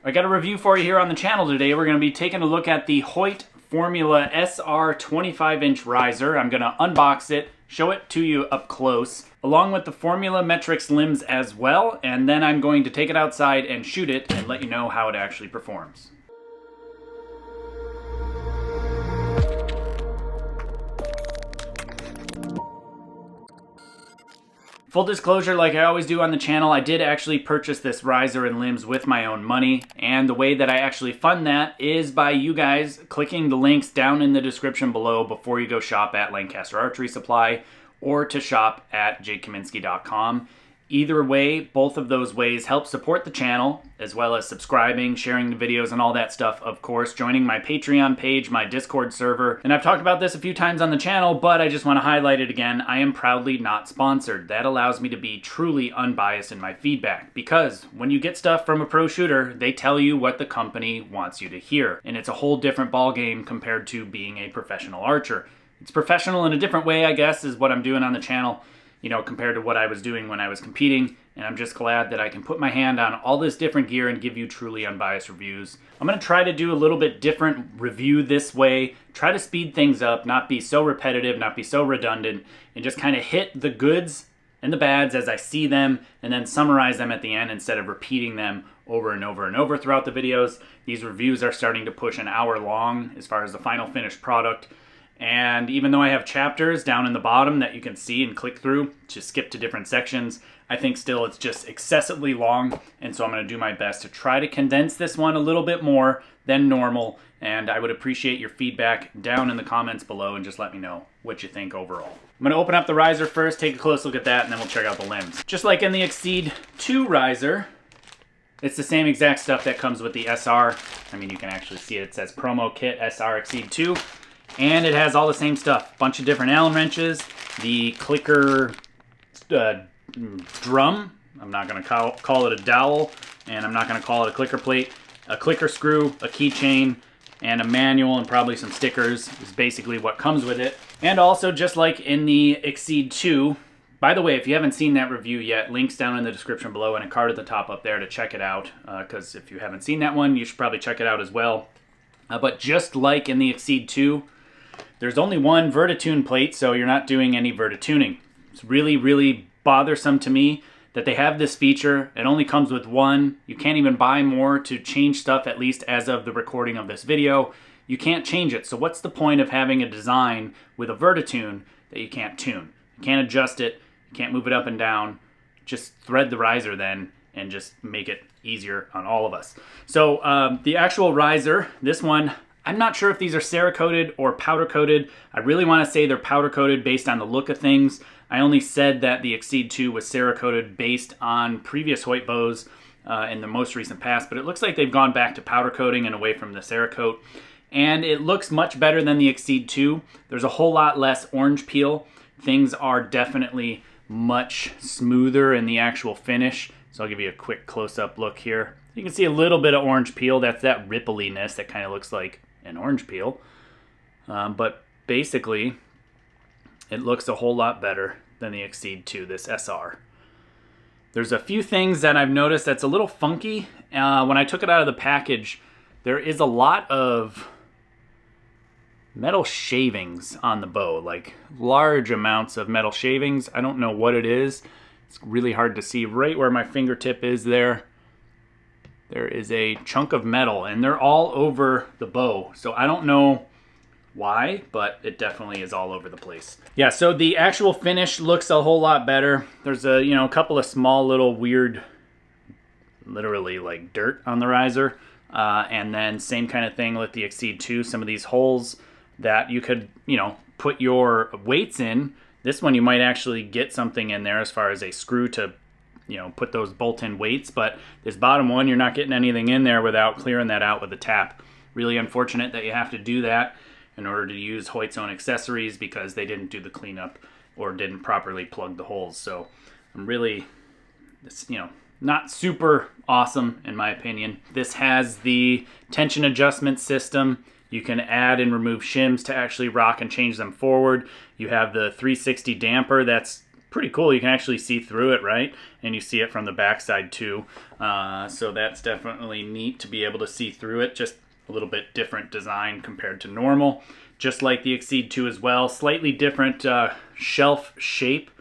I got a review for you here on the channel today. We're going to be taking a look at the Hoyt Formula SR25 inch riser. I'm going to unbox it, show it to you up close, along with the Formula Metrix limbs as well, and then I'm going to take it outside and shoot it and let you know how it actually performs. Full disclosure, like I always do on the channel, I did actually purchase this riser and limbs with my own money, and the way that I actually fund that is by you guys clicking the links down in the description below before you go shop at Lancaster Archery Supply or to shop at jakekaminsky.com. Either way, both of those ways help support the channel, as well as subscribing, sharing the videos, and all that stuff, of course, joining my Patreon page, my Discord server. And I've talked about this a few times on the channel, but I just want to highlight it again. I am proudly not sponsored. That allows me to be truly unbiased in my feedback, because when you get stuff from a pro shooter, they tell you what the company wants you to hear. And it's a whole different ballgame compared to being a professional archer. It's professional in a different way, I guess, is what I'm doing on the channel, you know, compared to what I was doing when I was competing, and I'm just glad that I can put my hand on all this different gear and give you truly unbiased reviews. I'm going to try to do a little bit different review this way, try to speed things up, not be so repetitive, not be so redundant, and just kind of hit the goods and the bads as I see them, and then summarize them at the end instead of repeating them over and over and over throughout the videos. These reviews are starting to push an hour long as far as the final finished product. And even though I have chapters down in the bottom that you can see and click through to skip to different sections, I think still it's just excessively long, and so I'm going to do my best to try to condense this one a little bit more than normal, and I would appreciate your feedback down in the comments below and just let me know what you think overall. I'm going to open up the riser first, take a close look at that, and then we'll check out the limbs. Just like in the Exceed 2 riser, it's the same exact stuff that comes with the SR. I mean, you can actually see it. It says Promo Kit SR Exceed 2. And it has all the same stuff. Bunch of different Allen wrenches, the clicker drum. I'm not going to call it a dowel, and I'm not going to call it a clicker plate. A clicker screw, a keychain, and a manual, and probably some stickers is basically what comes with it. And also, just like in the Exceed 2, by the way, if you haven't seen that review yet, links down in the description below and a card at the top up there to check it out, because if you haven't seen that one, you should probably check it out as well. But just like in the Exceed 2, there's only one VertiTune plate, so you're not doing any VertiTuning. It's really, really bothersome to me that they have this feature. It only comes with one. You can't even buy more to change stuff, at least as of the recording of this video. You can't change it. So what's the point of having a design with a VertiTune that you can't tune? You can't adjust it. You can't move it up and down. Just thread the riser then and just make it easier on all of us. So the actual riser, this one, I'm not sure if these are Cerakoted or powder coated. I really want to say they're powder coated based on the look of things. I only said that the Exceed 2 was Cerakoted based on previous Hoyt bows in the most recent past, but it looks like they've gone back to powder coating and away from the Cerakote. And it looks much better than the Exceed 2. There's a whole lot less orange peel. Things are definitely much smoother in the actual finish. So I'll give you a quick close-up look here. You can see a little bit of orange peel. That's that rippliness that kind of looks like an orange peel, but basically it looks a whole lot better than the Exceed 2, this SR. There's a few things that I've noticed that's a little funky. When I took it out of the package, there is a lot of metal shavings on the bow, like large amounts of metal shavings. I don't know what it is. It's really hard to see. Right where my fingertip is there is a chunk of metal, and they're all over the bow. So I don't know why, but it definitely is all over the place. Yeah, so the actual finish looks a whole lot better. There's a couple of small little weird, literally like dirt on the riser. And then same kind of thing with the Exceed 2. Some of these holes that you could, put your weights in. This one you might actually get something in there as far as a screw to put those bolt-in weights, but this bottom one, you're not getting anything in there without clearing that out with a tap. Really unfortunate that you have to do that in order to use Hoyt's own accessories because they didn't do the cleanup or didn't properly plug the holes. So I'm really, not super awesome in my opinion. This has the tension adjustment system. You can add and remove shims to actually rock and change them forward. You have the 360 damper that's pretty cool. You can actually see through it, right? And you see it from the backside too. So that's definitely neat to be able to see through it. Just a little bit different design compared to normal. Just like the Exceed 2 as well. Slightly different shelf shape.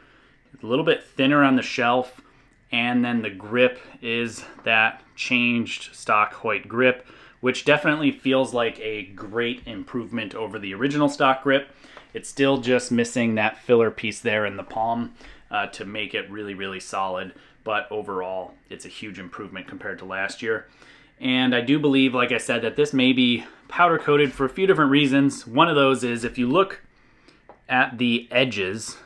A little bit thinner on the shelf. And then the grip is that changed stock Hoyt grip, which definitely feels like a great improvement over the original stock grip. It's still just missing that filler piece there in the palm to make it really, really solid. But overall, it's a huge improvement compared to last year. And I do believe, like I said, that this may be powder coated for a few different reasons. One of those is if you look at the edges,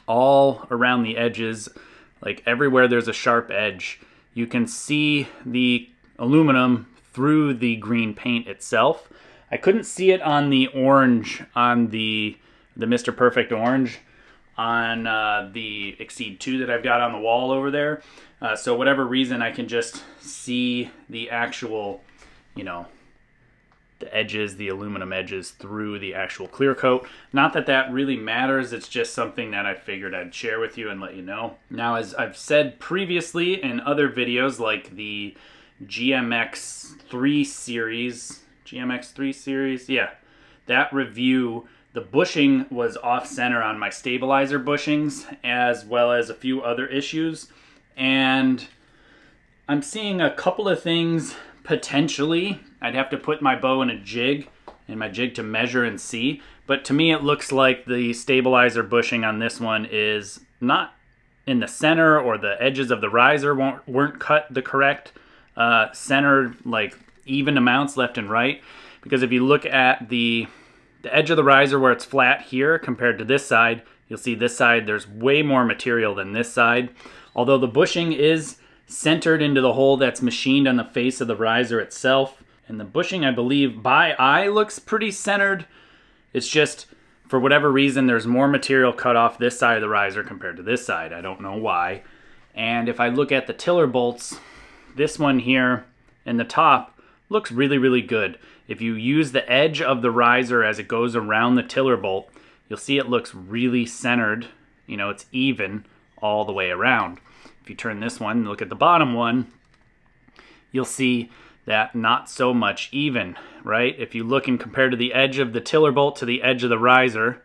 all around the edges, like everywhere there's a sharp edge, you can see the aluminum through the green paint itself. I couldn't see it on the orange, on the Mr. Perfect orange, on the Exceed 2 that I've got on the wall over there. So whatever reason, I can just see the actual, you know, the edges, the aluminum edges through the actual clear coat. Not that that really matters, it's just something that I figured I'd share with you and let you know. Now, as I've said previously in other videos like the GMX 3 series, yeah, that review, the bushing was off-center on my stabilizer bushings as well as a few other issues. And I'm seeing a couple of things potentially. I'd have to put my bow in a jig to measure and see. But to me, it looks like the stabilizer bushing on this one is not in the center, or the edges of the riser weren't cut the correct center, like even amounts left and right. Because if you look at the edge of the riser where it's flat here compared to this side, you'll see this side there's way more material than this side. Although the bushing is centered into the hole that's machined on the face of the riser itself. And the bushing, I believe, by eye looks pretty centered. It's just, for whatever reason, there's more material cut off this side of the riser compared to this side. I don't know why. And if I look at the tiller bolts, this one here in the top looks really, really good. If you use the edge of the riser as it goes around the tiller bolt, you'll see it looks really centered. You know, it's even all the way around. If you turn this one and look at the bottom one, you'll see that not so much even, right? If you look and compare to the edge of the tiller bolt to the edge of the riser,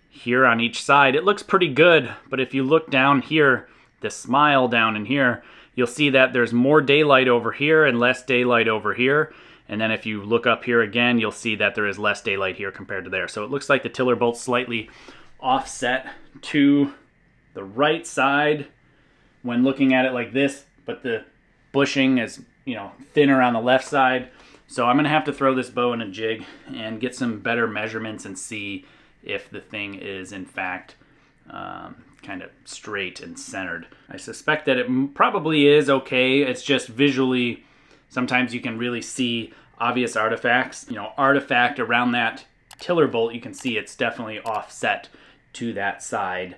here on each side, it looks pretty good. But if you look down here, the smile down in here, you'll see that there's more daylight over here and less daylight over here. And then if you look up here again, you'll see that there is less daylight here compared to there. So it looks like the tiller bolt's slightly offset to the right side when looking at it like this, but the bushing is, you know, thinner on the left side. So I'm gonna have to throw this bow in a jig and get some better measurements and see if the thing is in fact kind of straight and centered. I suspect that it probably is okay. It's just visually, sometimes you can really see obvious artifacts. You know, artifact around that tiller bolt, you can see it's definitely offset to that side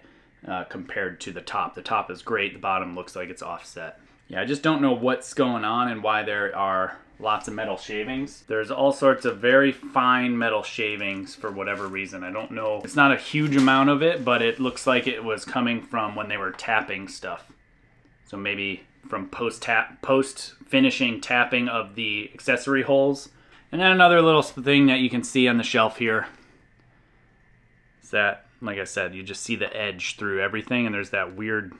compared to the top. The top is great, the bottom looks like it's offset. Yeah, I just don't know what's going on and why there are lots of metal shavings. There's all sorts of very fine metal shavings for whatever reason. I don't know. It's not a huge amount of it, but it looks like it was coming from when they were tapping stuff. So maybe from post-finishing tapping of the accessory holes. And then another little thing that you can see on the shelf here is that, like I said, you just see the edge through everything, and there's that weird,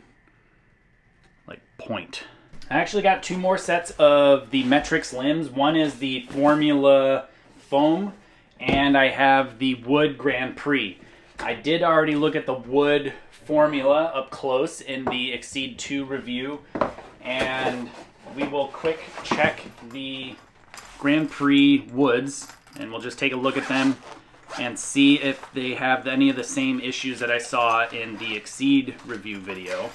like, point. I actually got two more sets of the Metrix limbs. One is the Formula foam, and I have the wood Grand Prix. I did already look at the wood Formula up close in the Exceed 2 review, and we will quick check the Grand Prix woods, and we'll just take a look at them and see if they have any of the same issues that I saw in the Exceed review video,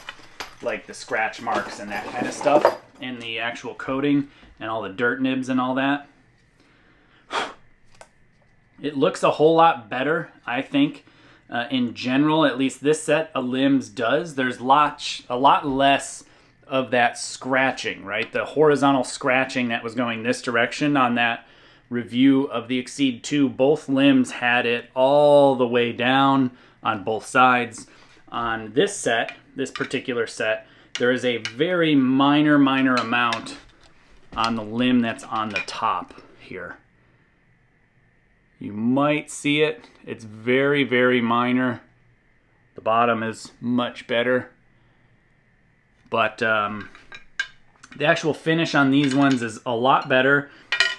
like the scratch marks and that kind of stuff in the actual coating and all the dirt nibs and all that. It looks a whole lot better, I think. In general, at least this set of limbs does. There's a lot less of that scratching, right? The horizontal scratching that was going this direction on that review of the Exceed 2, both limbs had it all the way down on both sides. on this set, this particular set, there is a very minor amount on the limb that's on the top here. You might see it. It's very minor. The bottom is much better. But the actual finish on these ones is a lot better.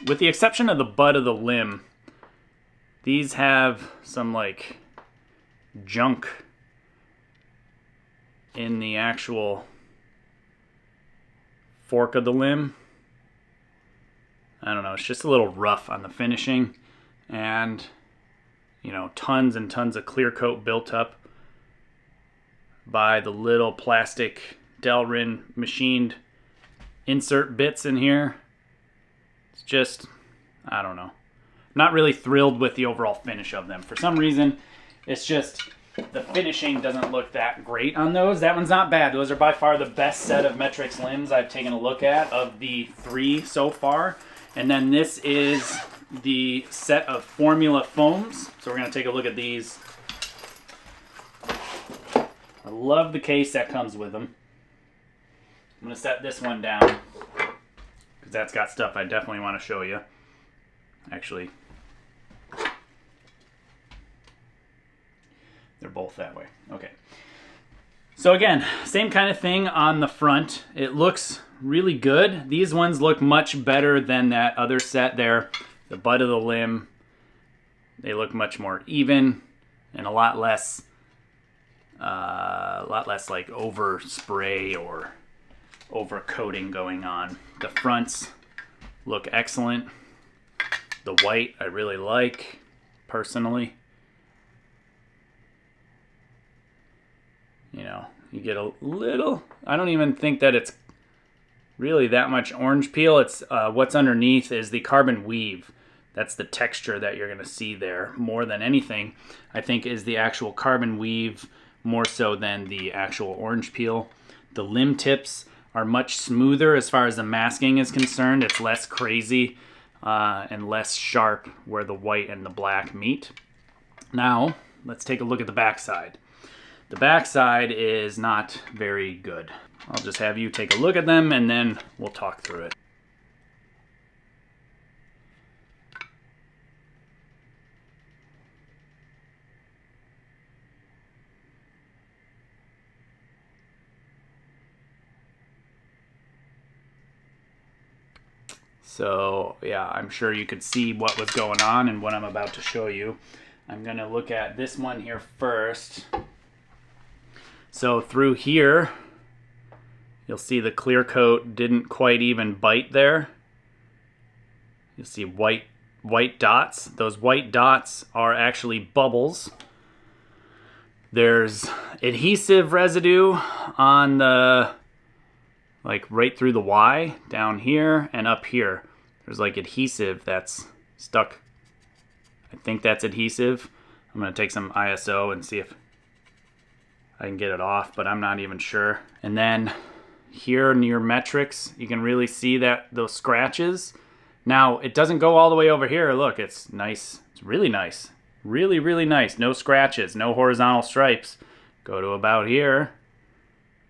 With the exception of the butt of the limb, these have some like junk in the actual fork of the limb. I don't know, it's just a little rough on the finishing, and you know, tons and tons of clear coat built up by the little plastic Delrin machined insert bits in here. It's just, I don't know. I'm not really thrilled with the overall finish of them. For some reason, it's just the finishing doesn't look that great on those. That one's not bad. Those are by far the best set of Metrix limbs I've taken a look at of the 3 so far. And then this is the set of Formula foams. So we're going to take a look at these. I love the case that comes with them. I'm going to set this one down because that's got stuff I definitely want to show you. Actually, they're both that way. Okay. So again, same kind of thing on the front. It looks really good. These ones look much better than that other set there. The butt of the limb, they look much more even and a lot less like overspray or overcoating going on. The fronts look excellent. The white I really like, personally. You know, you get a little, I don't even think that it's really that much orange peel. It's what's underneath is the carbon weave. That's the texture that you're going to see there more than anything, I think, is the actual carbon weave more so than the actual orange peel. The limb tips are much smoother as far as the masking is concerned. It's less crazy and less sharp where the white and the black meet. Now, let's take a look at the backside. The backside is not very good. I'll just have you take a look at them and then we'll talk through it. So yeah, I'm sure you could see what was going on and what I'm about to show you. I'm going to look at this one here first. So through here, you'll see the clear coat didn't quite even bite there. You'll see white dots. Those white dots are actually bubbles. There's adhesive residue on the, like right through the Y, down here and up here. There's like adhesive that's stuck. I think that's adhesive. I'm going to take some ISO and see if I can get it off, but I'm not even sure. And then here near Metrix, you can really see that those scratches. Now, it doesn't go all the way over here. Look, it's nice. It's really nice. Really, really nice. No scratches, no horizontal stripes. Go to about here.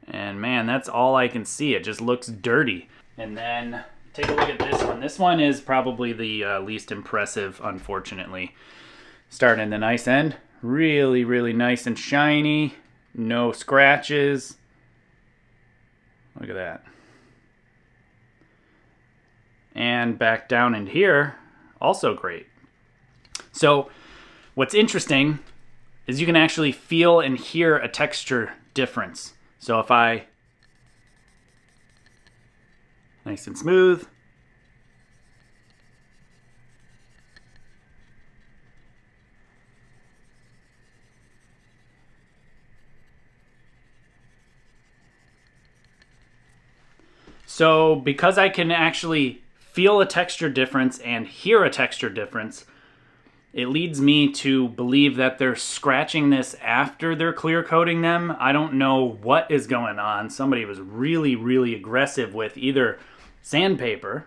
And man, that's all I can see. It just looks dirty. And then take a look at this one. This one is probably the least impressive, unfortunately. Starting at the nice end. Really, really nice and shiny. No scratches. Look at that. And back down in here, also great. So what's interesting is you can actually feel and hear a texture difference. So if I, nice and smooth. So because I can actually feel a texture difference and hear a texture difference, it leads me to believe that they're scratching this after they're clear coating them. I don't know what is going on. Somebody was really, really aggressive with either sandpaper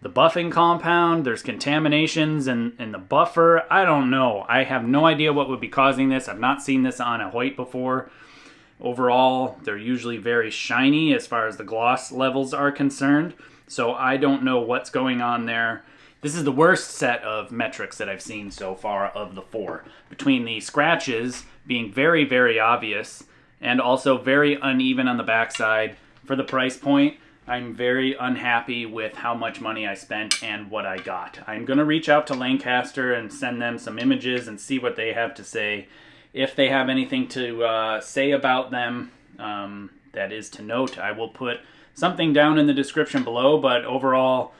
the buffing compound, there's contaminations in the buffer. I don't know. I have no idea what would be causing this. I've not seen this on a Hoyt before. Overall, they're usually very shiny as far as the gloss levels are concerned. So I don't know what's going on there. This is the worst set of Metrix that I've seen so far of the 4. Between the scratches being very, very obvious and also very uneven on the backside for the price point, I'm very unhappy with how much money I spent and what I got. I'm going to reach out to Lancaster and send them some images and see what they have to say. If they have anything to say about them that is to note, I will put something down in the description below, but overall,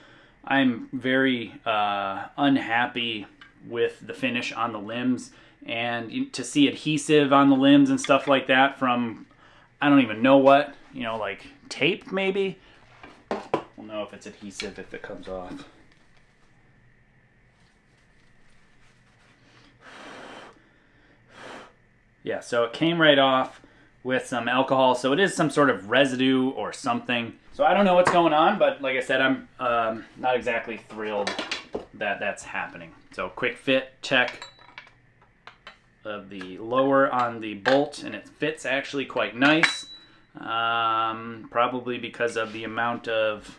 I'm very unhappy with the finish on the limbs, and to see adhesive on the limbs and stuff like that from, I don't even know what, you know, like tape maybe? We'll know if it's adhesive if it comes off. Yeah, so it came right off with some alcohol, so it is some sort of residue or something. So I don't know what's going on, but like I said, I'm not exactly thrilled that that's happening. So quick fit check of the lower on the bolt, and it fits actually quite nice. Probably because of the amount of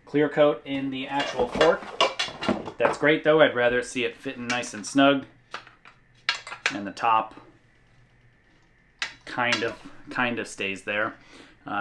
clear coat in the actual fork. That's great though. I'd rather see it fitting nice and snug. And the top kind of stays there.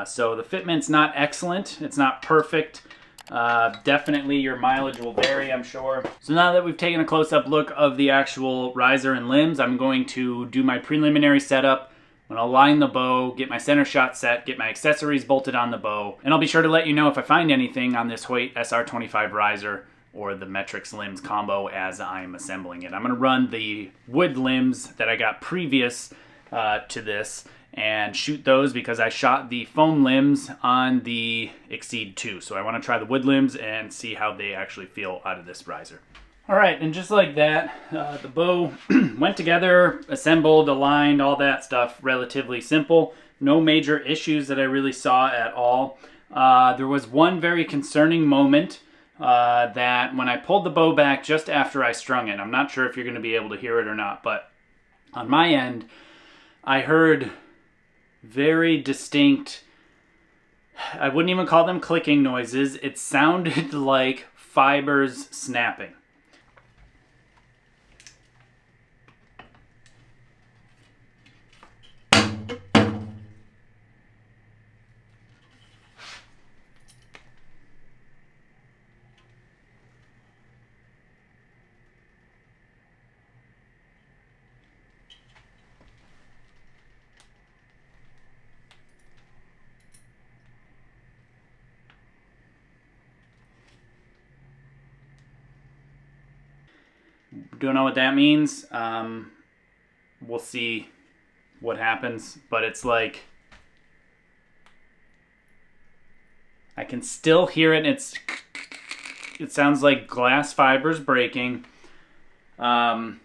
So the fitment's not excellent. It's not perfect. Definitely your mileage will vary, I'm sure. So now that we've taken a close-up look of the actual riser and limbs, I'm going to do my preliminary setup. I'm going to line the bow, get my center shot set, get my accessories bolted on the bow, and I'll be sure to let you know if I find anything on this Hoyt SR25 riser or the Metrix limbs combo as I'm assembling it. I'm going to run the wood limbs that I got previous to this and shoot those because I shot the foam limbs on the Exceed 2. So I want to try the wood limbs and see how they actually feel out of this riser. Alright, and just like that, the bow went together, assembled, aligned, all that stuff, relatively simple. No major issues that I really saw at all. There was one very concerning moment that when I pulled the bow back just after I strung it, I'm not sure if you're going to be able to hear it or not, but on my end, I heard very distinct, I wouldn't even call them clicking noises. It sounded like fibers snapping. Don't know what that means. We'll see what happens, but it's like I can still hear it. It sounds like glass fibers breaking. The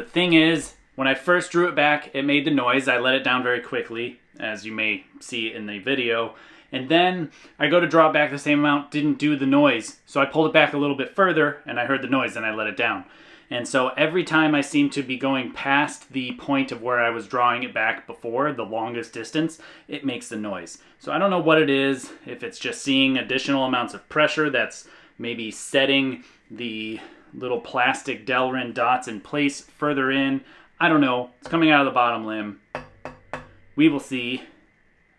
thing is, when I first drew it back, it made the noise. I let it down very quickly, as you may see in the video. And then I go to draw it back the same amount, didn't do the noise. So I pulled it back a little bit further, and I heard the noise, and I let it down. And so every time I seem to be going past the point of where I was drawing it back before, the longest distance, it makes the noise. So I don't know what it is, if it's just seeing additional amounts of pressure that's maybe setting the little plastic Delrin dots in place further in. I don't know. It's coming out of the bottom limb. We will see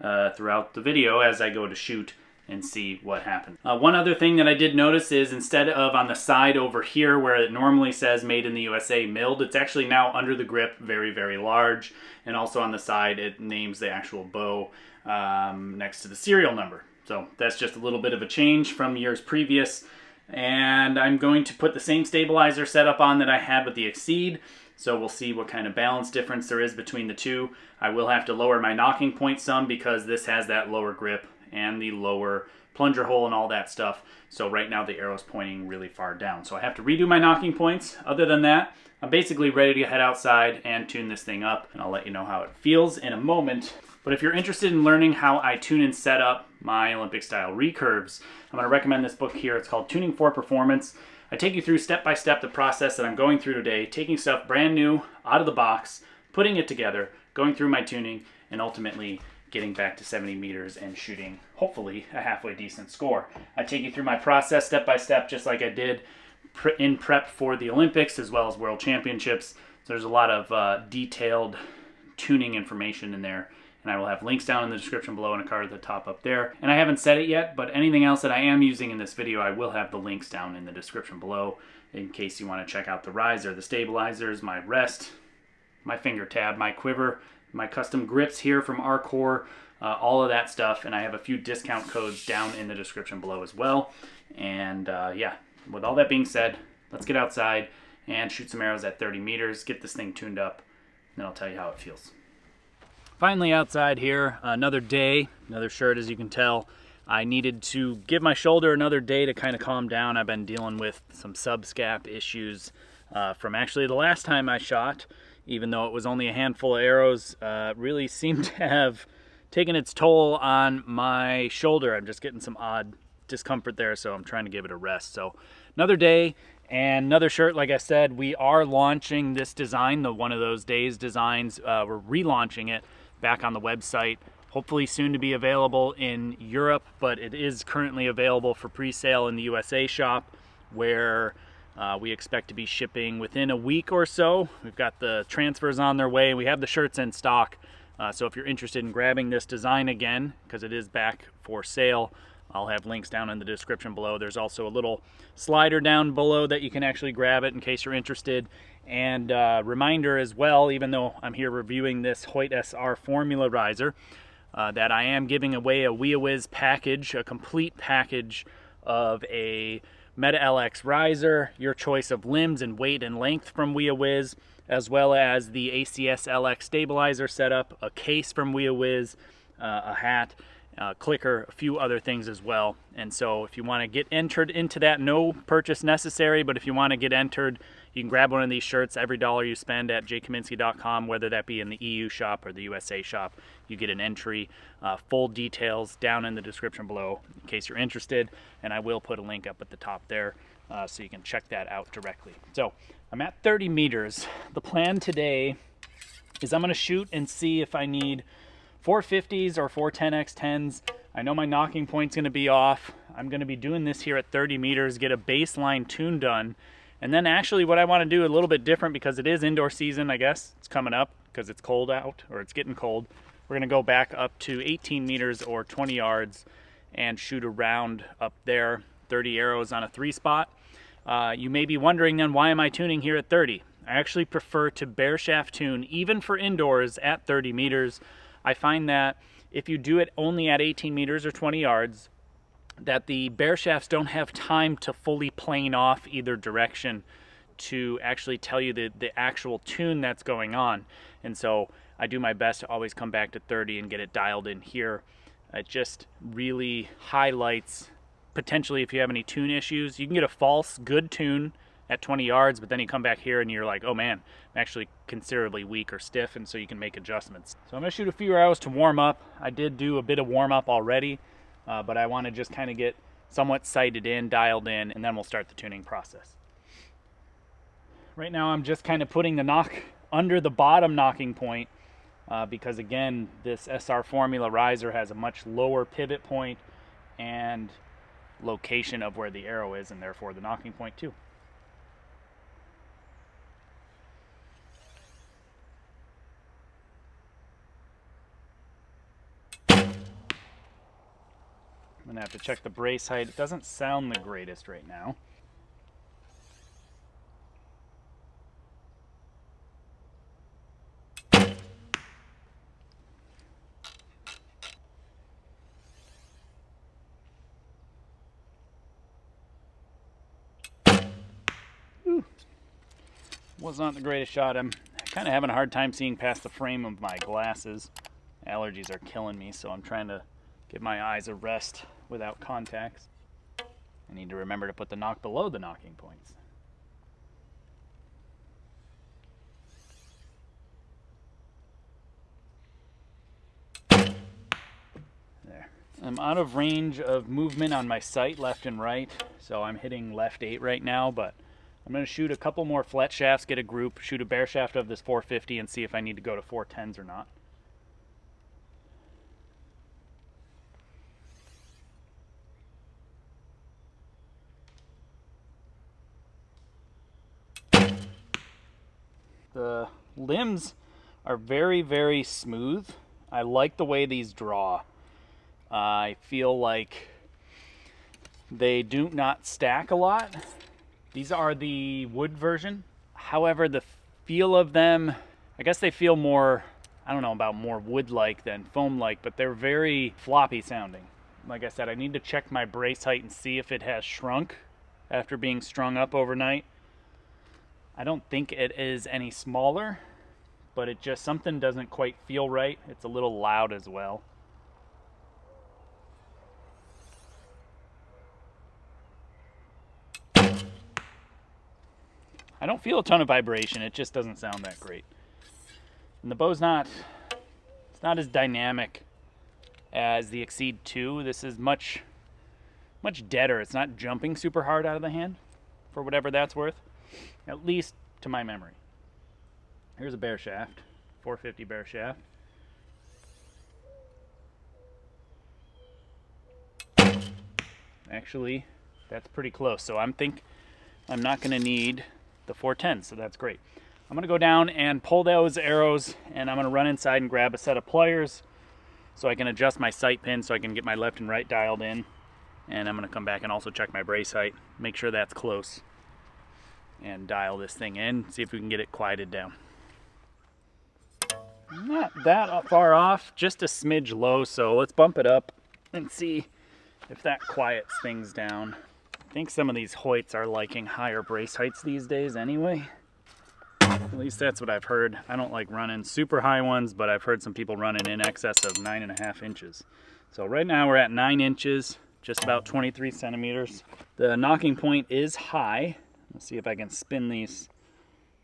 throughout the video as I go to shoot and see what happens. One other thing that I did notice is instead of on the side over here where it normally says made in the USA milled, it's actually now under the grip, very, very large. And also on the side, it names the actual bow next to the serial number. So that's just a little bit of a change from years previous. And I'm going to put the same stabilizer setup on that I had with the Exceed. So we'll see what kind of balance difference there is between the two. I will have to lower my knocking point some because this has that lower grip and the lower plunger hole and all that stuff. So right now the arrow's pointing really far down. So I have to redo my knocking points. Other than that, I'm basically ready to head outside and tune this thing up, and I'll let you know how it feels in a moment. But if you're interested in learning how I tune and set up my Olympic style recurves, I'm going to recommend this book here. It's called Tuning for Performance. I take you through step by step the process that I'm going through today, taking stuff brand new out of the box, putting it together, going through my tuning, and ultimately getting back to 70 meters and shooting, hopefully, a halfway decent score. I take you through my process step by step, just like I did in prep for the Olympics as well as World Championships. So there's a lot of detailed tuning information in there. And I will have links down in the description below and a card at the top up there. And I haven't said it yet, but anything else that I am using in this video, I will have the links down in the description below in case you want to check out the riser, the stabilizers, my rest, my finger tab, my quiver, my custom grips here from Arcor, all of that stuff. And I have a few discount codes down in the description below as well. And yeah, with all that being said, let's get outside and shoot some arrows at 30 meters, get this thing tuned up, and then I'll tell you how it feels. Finally outside here, another day, another shirt as you can tell. I needed to give my shoulder another day to kind of calm down. I've been dealing with some subscap issues from actually the last time I shot, even though it was only a handful of arrows, really seemed to have taken its toll on my shoulder. I'm just getting some odd discomfort there, so I'm trying to give it a rest. So another day and another shirt. Like I said, we are launching this design, the One of Those Days designs. We're relaunching it back on the website, hopefully soon to be available in Europe, but it is currently available for pre-sale in the USA shop, where we expect to be shipping within a week or so. We've got the transfers on their way. We have the shirts in stock, so if you're interested in grabbing this design again, because it is back for sale, I'll have links down in the description below. There's also a little slider down below that you can actually grab it in case you're interested. And reminder as well, even though I'm here reviewing this Hoyt SR Formula riser, that I am giving away a WeaWiz package, a complete package of a Meta LX riser, your choice of limbs and weight and length from WeaWiz, as well as the ACS LX stabilizer setup, a case from WeaWiz, a hat, clicker, a few other things as well. And so if you want to get entered into that, no purchase necessary, but if you want to get entered, you can grab one of these shirts. Every dollar you spend at jkaminski.com, whether that be in the EU shop or the USA shop, you get an entry. Full details down in the description below in case you're interested, and I will put a link up at the top there so you can check that out directly. So I'm at 30 meters. The plan today is I'm going to shoot and see if I need 450s or 410x10s. I know my knocking point's going to be off. I'm going to be doing this here at 30 meters, get a baseline tune done. And then actually what I want to do a little bit different, because it is indoor season, I guess. It's coming up because it's cold out, or it's getting cold. We're going to go back up to 18 meters or 20 yards and shoot a round up there, 30 arrows on a 3-spot. You may be wondering then, why am I tuning here at 30? I actually prefer to bare shaft tune, even for indoors, at 30 meters. I find that if you do it only at 18 meters or 20 yards, that the bare shafts don't have time to fully plane off either direction to actually tell you the actual tune that's going on. And so I do my best to always come back to 30 and get it dialed in here. It just really highlights, potentially, if you have any tune issues. You can get a false good tune at 20 yards, but then you come back here and you're like, oh man, I'm actually considerably weak or stiff, and so you can make adjustments. So I'm gonna shoot a few arrows to warm up. I did do a bit of warm up already, but I want to just kind of get somewhat sighted in, dialed in, and then we'll start the tuning process. Right now I'm just kind of putting the knock under the bottom knocking point, because again, this SR Formula riser has a much lower pivot point and location of where the arrow is, and therefore the knocking point too. I'm gonna have to check the brace height. It doesn't sound the greatest right now. Was not the greatest shot. I'm kind of having a hard time seeing past the frame of my glasses. Allergies are killing me, so I'm trying to give my eyes a rest without contacts. I need to remember to put the knock below the knocking points. I'm out of range of movement on my sight left and right, so I'm hitting left 8 right now, but I'm going to shoot a couple more flet shafts, get a group, shoot a bare shaft of this 450 and see if I need to go to 410s or not. The limbs are very, very smooth. I like the way these draw. I feel like they do not stack a lot. These are the wood version. However, the feel of them, I guess they feel more, I don't know about more wood-like than foam-like, but they're very floppy sounding. Like I said, I need to check my brace height and see if it has shrunk after being strung up overnight. I don't think it is any smaller, but it just, something doesn't quite feel right. It's a little loud as well. I don't feel a ton of vibration. It just doesn't sound that great. And the bow's it's not as dynamic as the Exceed 2. This is much deader. It's not jumping super hard out of the hand, for whatever that's worth. At least to my memory. Here's a bare shaft, 450 bare shaft. Actually, that's pretty close. So I'm not going to need the 410, so that's great. I'm going to go down and pull those arrows, and I'm going to run inside and grab a set of pliers so I can adjust my sight pin so I can get my left and right dialed in. And I'm going to come back and also check my brace height, make sure that's close, and dial this thing in, see if we can get it quieted down. Not that far off, just a smidge low, so let's bump it up and see if that quiets things down. I think some of these Hoyts are liking higher brace heights these days anyway. At least that's what I've heard. I don't like running super high ones, but I've heard some people running in excess of 9.5 inches. So right now we're at 9 inches, just about 23 centimeters. The knocking point is high. Let's see if I can spin these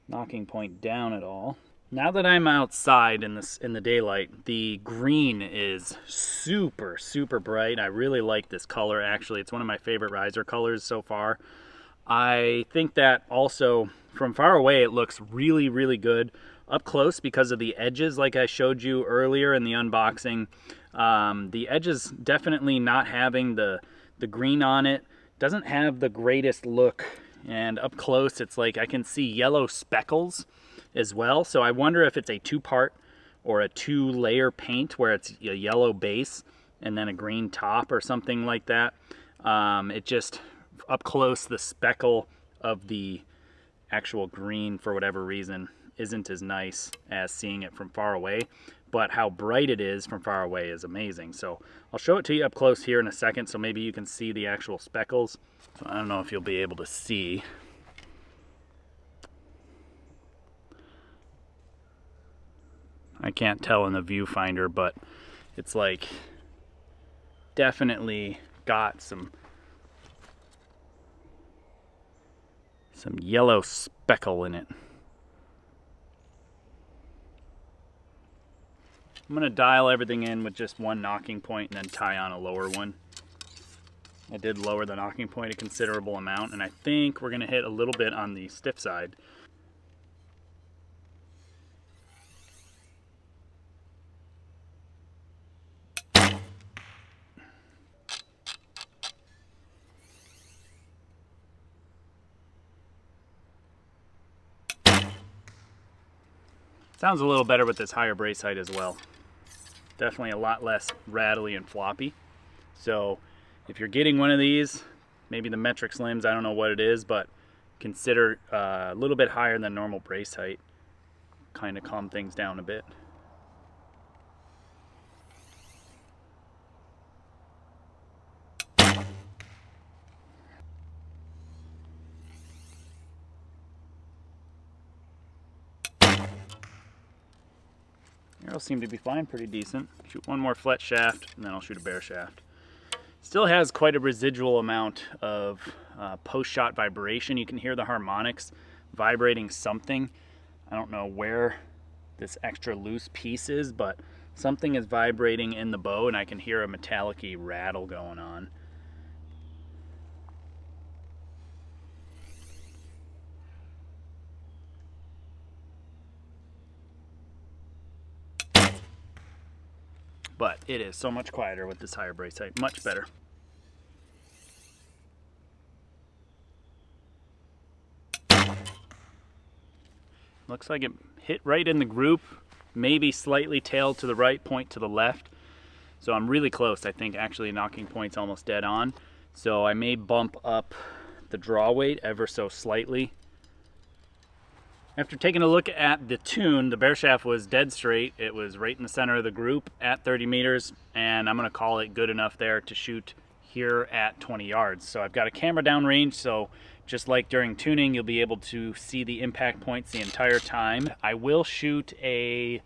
knocking point down at all. Now that I'm outside in the daylight, the green is super, super bright. I really like this color, actually. It's one of my favorite riser colors so far. I think that also, from far away, it looks really, really good. Up close, because of the edges, like I showed you earlier in the unboxing, the edges definitely not having the green on it doesn't have the greatest look. And up close, it's like I can see yellow speckles as well. So I wonder if it's a 2-part or a 2-layer paint where it's a yellow base and then a green top or something like that. It just, up close, the speckle of the actual green, for whatever reason, isn't as nice as seeing it from far away. But how bright it is from far away is amazing. So I'll show it to you up close here in a second, so maybe you can see the actual speckles. So I don't know if you'll be able to see. I can't tell in the viewfinder, but it's like definitely got some yellow speckle in it. I'm going to dial everything in with just one knocking point and then tie on a lower one. I did lower the knocking point a considerable amount, and I think we're going to hit a little bit on the stiff side. Sounds a little better with this higher brace height as well. Definitely a lot less rattly and floppy. So if you're getting one of these, maybe the Metrix limbs, I don't know what it is, but consider a little bit higher than normal brace height. Kind of calm things down a bit. Arrows seem to be flying pretty decent. Shoot one more flet shaft, and then I'll shoot a bare shaft. Still has quite a residual amount of post-shot vibration. You can hear the harmonics vibrating something. I don't know where this extra loose piece is, but Something is vibrating in the bow and I can hear a metallic-y rattle going on. But it is so much quieter with this higher brace height, much better. Looks like it hit right in the group, maybe slightly tailed to the right, point to the left. So I'm really close, I think, actually knocking point's almost dead on. So I may bump up the draw weight ever so slightly. After taking a look at the tune, the bear shaft was dead straight. It was right in the center of the group at 30 meters, and I'm gonna call it good enough there to shoot here at 20 yards. So I've got a camera downrange, so just like during tuning, you'll be able to see the impact points the entire time. I will shoot a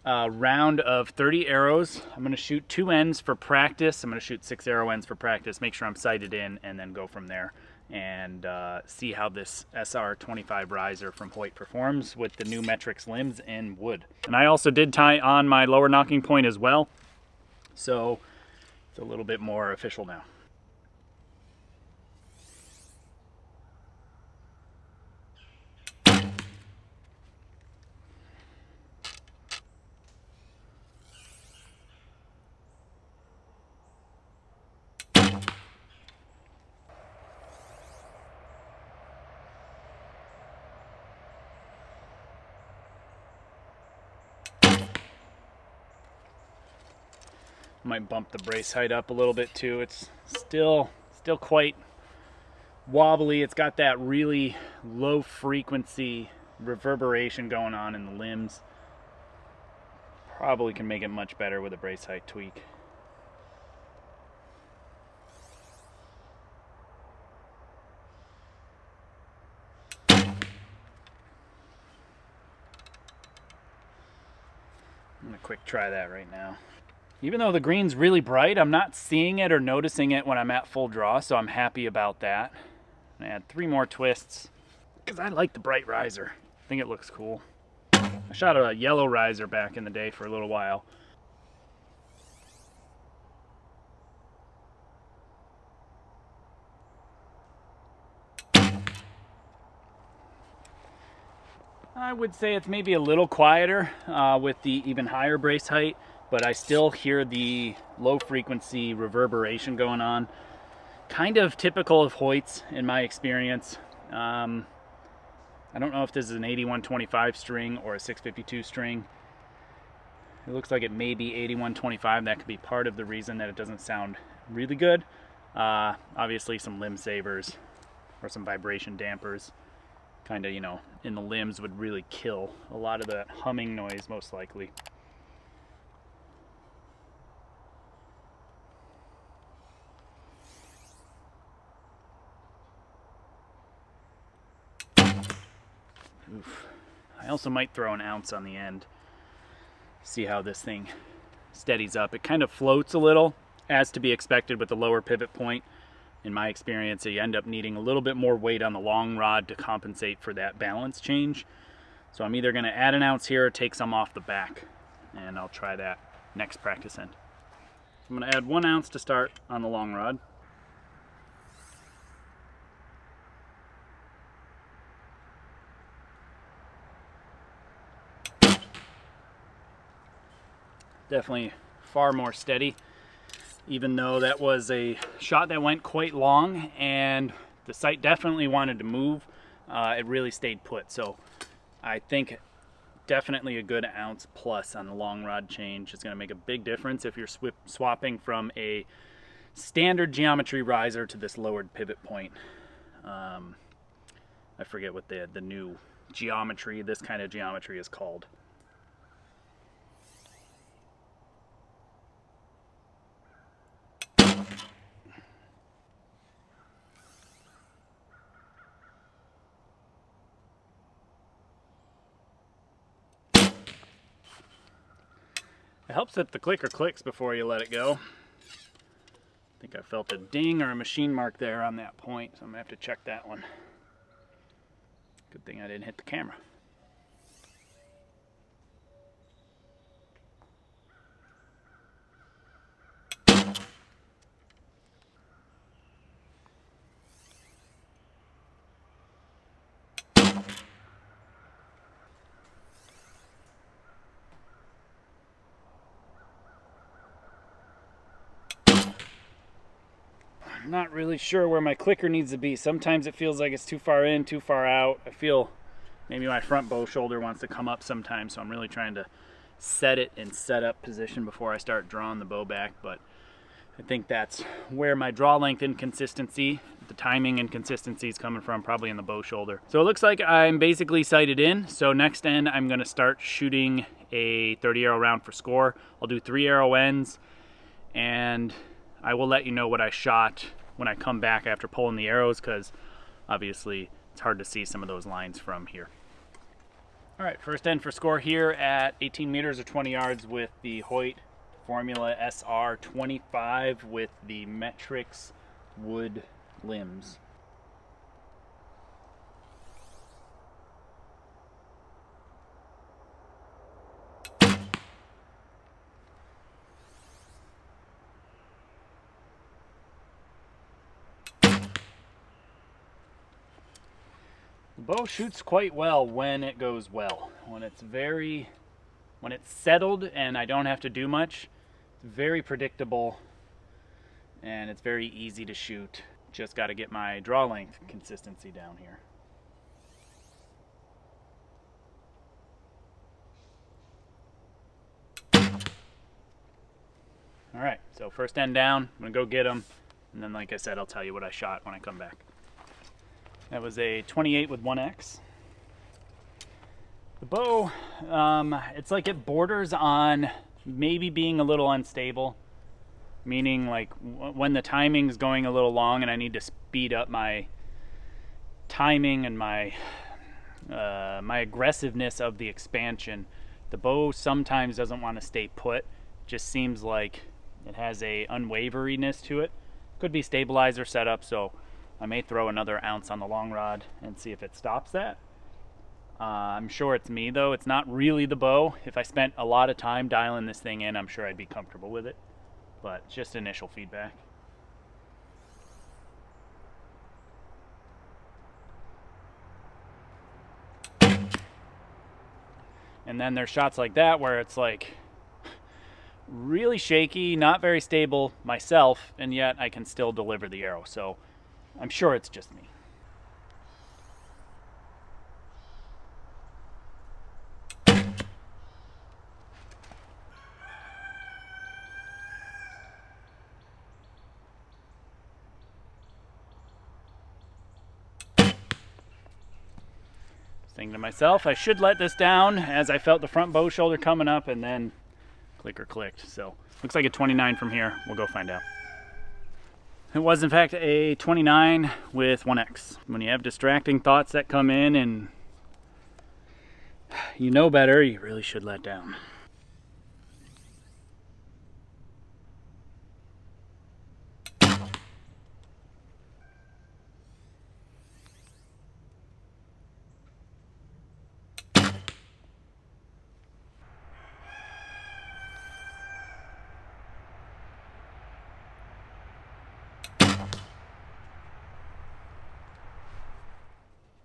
round of 30 arrows. I'm gonna shoot 2 ends for practice. I'm gonna shoot 6 arrow ends for practice, make sure I'm sighted in, and then go from there and see how this SR25 riser from Hoyt performs with the new Metrix limbs in wood. And I also did tie on my lower knocking point as well, so it's a little bit more official now. Might bump the brace height up a little bit too. It's still quite wobbly. It's got that really low frequency reverberation going on in the limbs. Probably can make it much better with a brace height tweak. I'm gonna quick try that right now. Even though the green's really bright, I'm not seeing it or noticing it when I'm at full draw, so I'm happy about that. I'm gonna add 3 more twists because I like the bright riser. I think it looks cool. I shot a yellow riser back in the day for a little while. I would say it's maybe a little quieter with the even higher brace height, but I still hear the low frequency reverberation going on. Kind of typical of Hoyt's in my experience. I don't know if this is an 8125 string or a 652 string. It looks like it may be 8125. That could be part of the reason that it doesn't sound really good. Obviously some limb savers or some vibration dampers kind of, you know, in the limbs would really kill a lot of that humming noise most likely. Oof. I also might throw an ounce on the end, see how this thing steadies up. It kind of floats a little, as to be expected with the lower pivot point. In my experience, you end up needing a little bit more weight on the long rod to compensate for that balance change. So I'm either going to add an ounce here or take some off the back, and I'll try that next practice end. I'm going to add 1 ounce to start on the long rod. Definitely far more steady, even though that was a shot that went quite long and the sight definitely wanted to move. It really stayed put. So I think definitely a good ounce plus on the long rod change is going to make a big difference if you're swapping from a standard geometry riser to this lowered pivot point. I forget what the new geometry, this kind of geometry is called. It helps that the clicker clicks before you let it go. I think I felt a ding or a machine mark there on that point, so I'm gonna have to check that one. Good thing I didn't hit the camera. I'm not really sure where my clicker needs to be. Sometimes it feels like it's too far in, too far out. I feel maybe my front bow shoulder wants to come up sometimes, so I'm really trying to set it in setup position before I start drawing the bow back. But I think that's where my draw length inconsistency, the timing inconsistency is coming from, probably in the bow shoulder. So it looks like I'm basically sighted in. So next end, I'm gonna start shooting a 30 arrow round for score. I'll do 3 arrow ends, and I will let you know what I shot when I come back after pulling the arrows, because obviously it's hard to see some of those lines from here. All right, first end for score here at 18 meters or 20 yards with the Hoyt Formula SR25 with the Metrix wood limbs. The bow shoots quite well when it goes well. When it's settled and I don't have to do much, it's very predictable and it's very easy to shoot. Just got to get my draw length consistency down here. All right, so first end down, I'm gonna go get them, and then like I said, I'll tell you what I shot when I come back. That was a 28 with 1X. The bow, it's like it borders on maybe being a little unstable, meaning like when the timing's going a little long and I need to speed up my timing and my aggressiveness of the expansion, the bow sometimes doesn't want to stay put. Just seems like it has a unwaveriness to it. Could be stabilizer setup, so I may throw another ounce on the long rod and see if it stops that. I'm sure it's me though. It's not really the bow. If I spent a lot of time dialing this thing in, I'm sure I'd be comfortable with it. But just initial feedback. And then there's shots like that where it's like really shaky, not very stable myself, and yet I can still deliver the arrow. So I'm sure it's just me. Thinking to myself, I should let this down as I felt the front bow shoulder coming up, and then clicker clicked. So looks like a 29 from here. We'll go find out. It was in fact a 29 with 1X. When you have distracting thoughts that come in and you know better, you really should let down.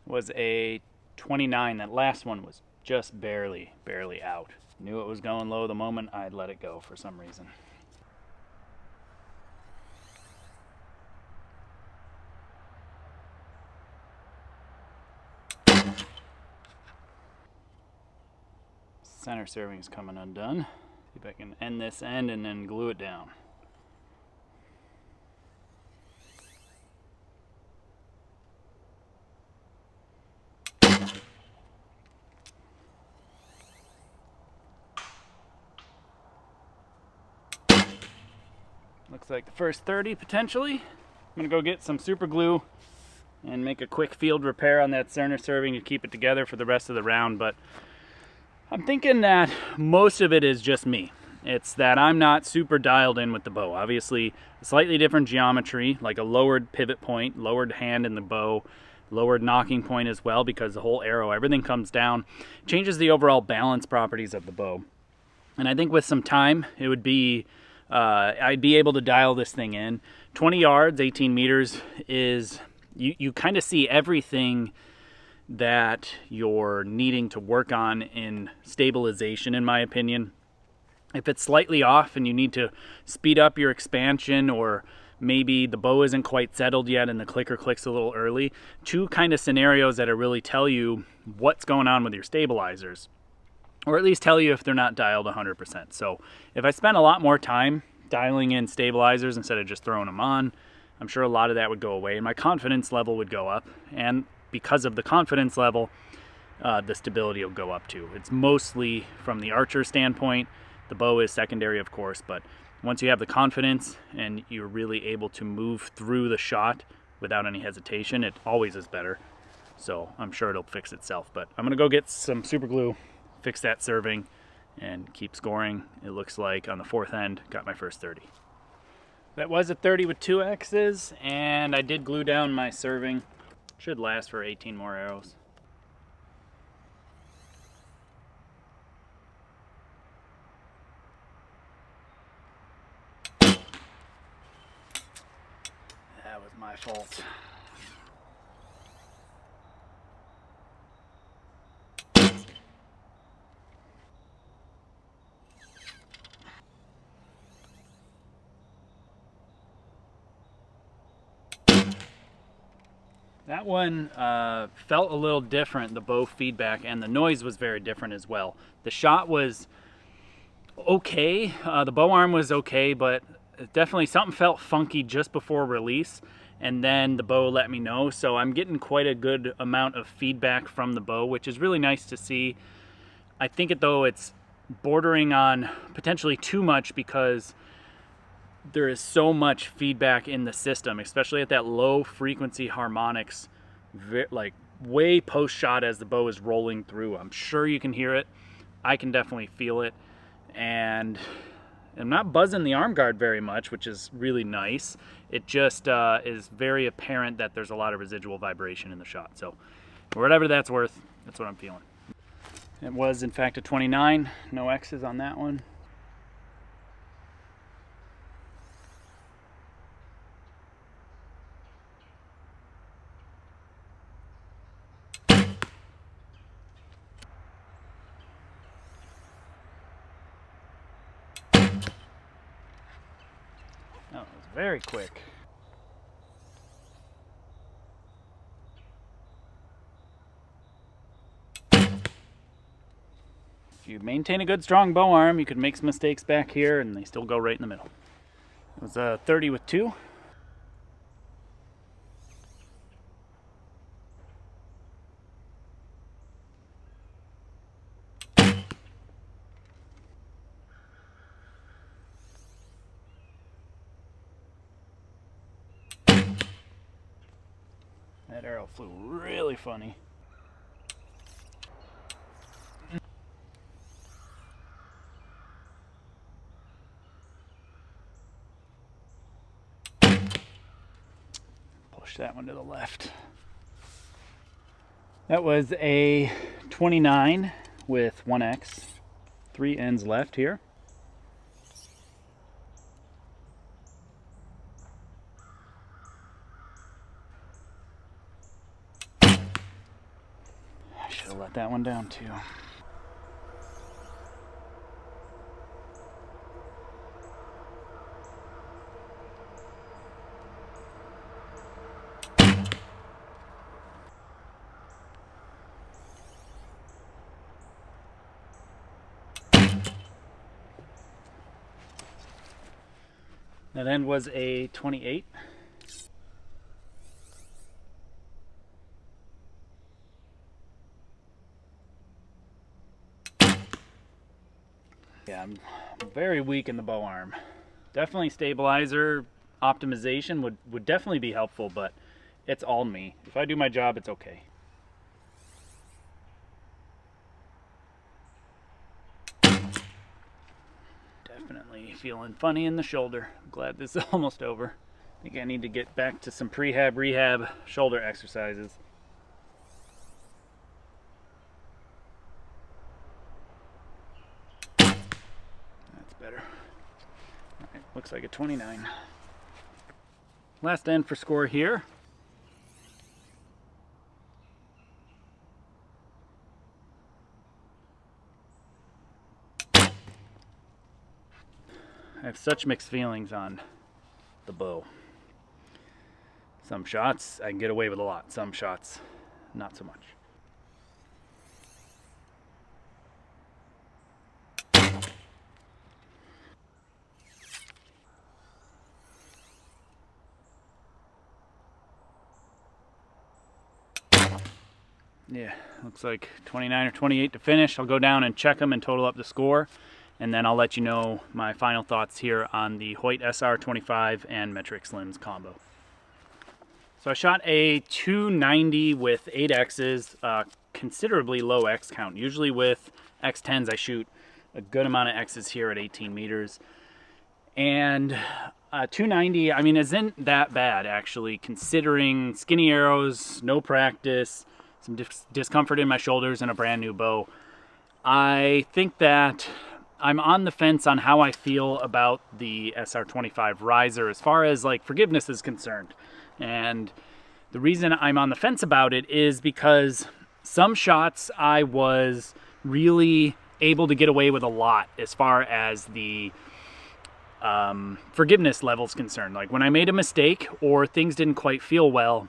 Was a 29. That last one was just barely out. Knew it was going low the moment I'd let it go for some reason. Center serving is coming undone. See if I can end this end and then glue it down. Looks like the first 30 potentially. I'm gonna go get some super glue and make a quick field repair on that center serving to keep it together for the rest of the round, but I'm thinking that most of it is just me. It's that I'm not super dialed in with the bow. Obviously, a slightly different geometry, like a lowered pivot point, lowered hand in the bow, lowered knocking point as well, because the whole arrow, everything comes down, changes the overall balance properties of the bow. And I think with some time, it would be I'd be able to dial this thing in. 20 yards, 18 meters is, you kind of see everything that you're needing to work on in stabilization, in my opinion. If it's slightly off and you need to speed up your expansion or maybe the bow isn't quite settled yet and the clicker clicks a little early. Two kind of scenarios that really tell you what's going on with your stabilizers, or at least tell you if they're not dialed 100%. So if I spent a lot more time dialing in stabilizers instead of just throwing them on, I'm sure a lot of that would go away and my confidence level would go up. And because of the confidence level, the stability will go up too. It's mostly from the archer standpoint. The bow is secondary, of course, but once you have the confidence and you're really able to move through the shot without any hesitation, it always is better. So I'm sure it'll fix itself. But I'm gonna go get some super glue, fix that serving, and keep scoring. It looks like on the fourth end, got my first 30. That was a 30 with 2 X's, and I did glue down my serving. Should last for 18 more arrows. That was my fault. That one felt a little different, the bow feedback, and the noise was very different as well. The shot was okay, the bow arm was okay, but definitely something felt funky just before release, and then the bow let me know. So I'm getting quite a good amount of feedback from the bow, which is really nice to see. I think though it's bordering on potentially too much because there is so much feedback in the system, especially at that low frequency harmonics, like way post shot as the bow is rolling through. I'm sure you can hear it. I can definitely feel it. And I'm not buzzing the arm guard very much, which is really nice. It just is very apparent that there's a lot of residual vibration in the shot. So for whatever that's worth, that's what I'm feeling. It was in fact a 29, no X's on that one. Oh, it was very quick. If you maintain a good strong bow arm, you could make some mistakes back here and they still go right in the middle. It was a 30 with 2. That arrow flew really funny. Push that one to the left. That was a 29 with 1X. 3 ends left here. I should have let that one down too. That end was a 28. Yeah, I'm very weak in the bow arm. Definitely stabilizer optimization would definitely be helpful, but it's all me. If I do my job, it's okay. Definitely feeling funny in the shoulder. I'm glad this is almost over. I think I need to get back to some rehab shoulder exercises. That's better. All right, looks like a 29. Last end for score here. I have such mixed feelings on the bow. Some shots I can get away with a lot, some shots not so much. Yeah, looks like 29 or 28 to finish. I'll go down and check them and total up the score, and then I'll let you know my final thoughts here on the Hoyt SR25 and Metrix lens combo. So I shot a 290 with 8 X's, considerably low X count. Usually with X10s I shoot a good amount of X's here at 18 meters. And 290, I mean, isn't that bad actually, considering skinny arrows, no practice, some discomfort in my shoulders, and a brand new bow. I think that I'm on the fence on how I feel about the SR25 riser as far as like forgiveness is concerned. And the reason I'm on the fence about it is because some shots I was really able to get away with a lot as far as the forgiveness level is concerned. Like when I made a mistake or things didn't quite feel well,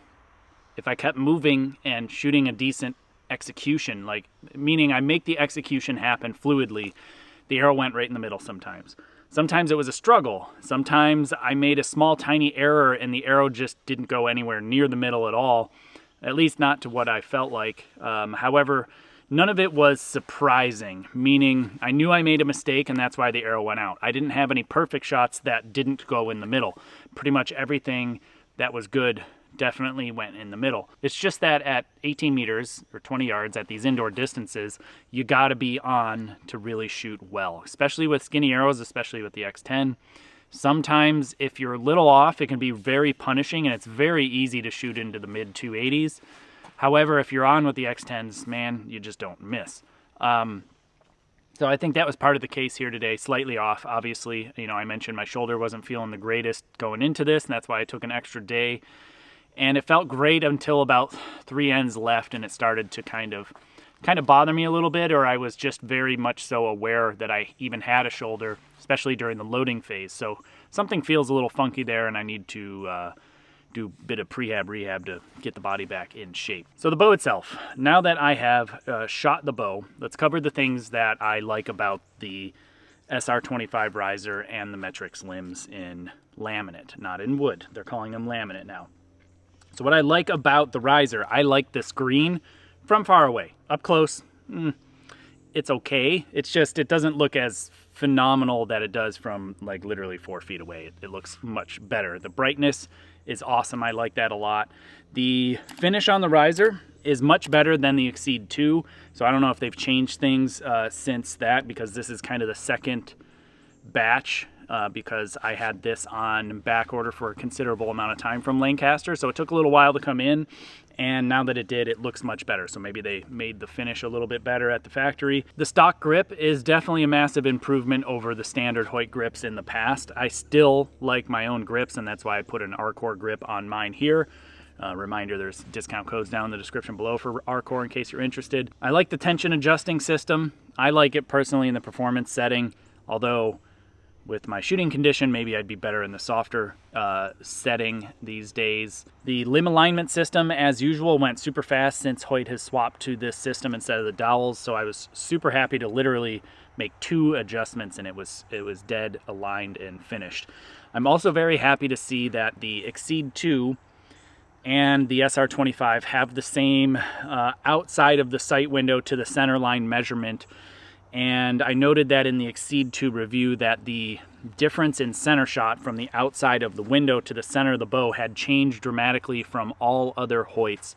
if I kept moving and shooting a decent execution, like meaning I make the execution happen fluidly, the arrow went right in the middle sometimes. Sometimes it was a struggle. Sometimes I made a small tiny error and the arrow just didn't go anywhere near the middle at all, at least not to what I felt like. However, none of it was surprising, meaning I knew I made a mistake and that's why the arrow went out. I didn't have any perfect shots that didn't go in the middle. Pretty much everything that was good definitely went in the middle. It's just that at 18 meters or 20 yards at these indoor distances, you got to be on to really shoot well, especially with skinny arrows, especially with the X10. Sometimes if you're a little off, it can be very punishing and it's very easy to shoot into the mid 280s. However, if you're on with the X10s, man, you just don't miss. So I think that was part of the case here today, slightly off. Obviously, you know, I mentioned my shoulder wasn't feeling the greatest going into this, and that's why I took an extra day. And it felt great until about 3 ends left, and it started to kind of bother me a little bit, or I was just very much so aware that I even had a shoulder, especially during the loading phase. So something feels a little funky there, and I need to do a bit of rehab to get the body back in shape. So the bow itself, now that I have shot the bow, let's cover the things that I like about the SR25 riser and the Metrix limbs in laminate, not in wood. They're calling them laminate now. So what I like about the riser, I like this green from far away. Up close, it's okay. It's just, it doesn't look as phenomenal that it does from like literally 4 feet away. It looks much better. The brightness is awesome. I like that a lot. The finish on the riser is much better than the Exceed 2. So I don't know if they've changed things since that, because this is kind of the second batch. Because I had this on back order for a considerable amount of time from Lancaster, so it took a little while to come in, and now that it did, it looks much better. So maybe they made the finish a little bit better at the factory. The stock grip is definitely a massive improvement over the standard Hoyt grips in the past. I still like my own grips, and that's why I put an R-Core grip on mine here. Reminder, there's discount codes down in the description below for R-Core in case you're interested. I like the tension adjusting system. I like it personally in the performance setting, although with my shooting condition, maybe I'd be better in the softer setting these days. The limb alignment system, as usual, went super fast since Hoyt has swapped to this system instead of the dowels, so I was super happy to literally make 2 adjustments and it was dead aligned and finished. I'm also very happy to see that the Exceed 2 and the SR25 have the same outside of the sight window to the center line measurement. And I noted that in the Exceed 2 review that the difference in center shot from the outside of the window to the center of the bow had changed dramatically from all other Hoyts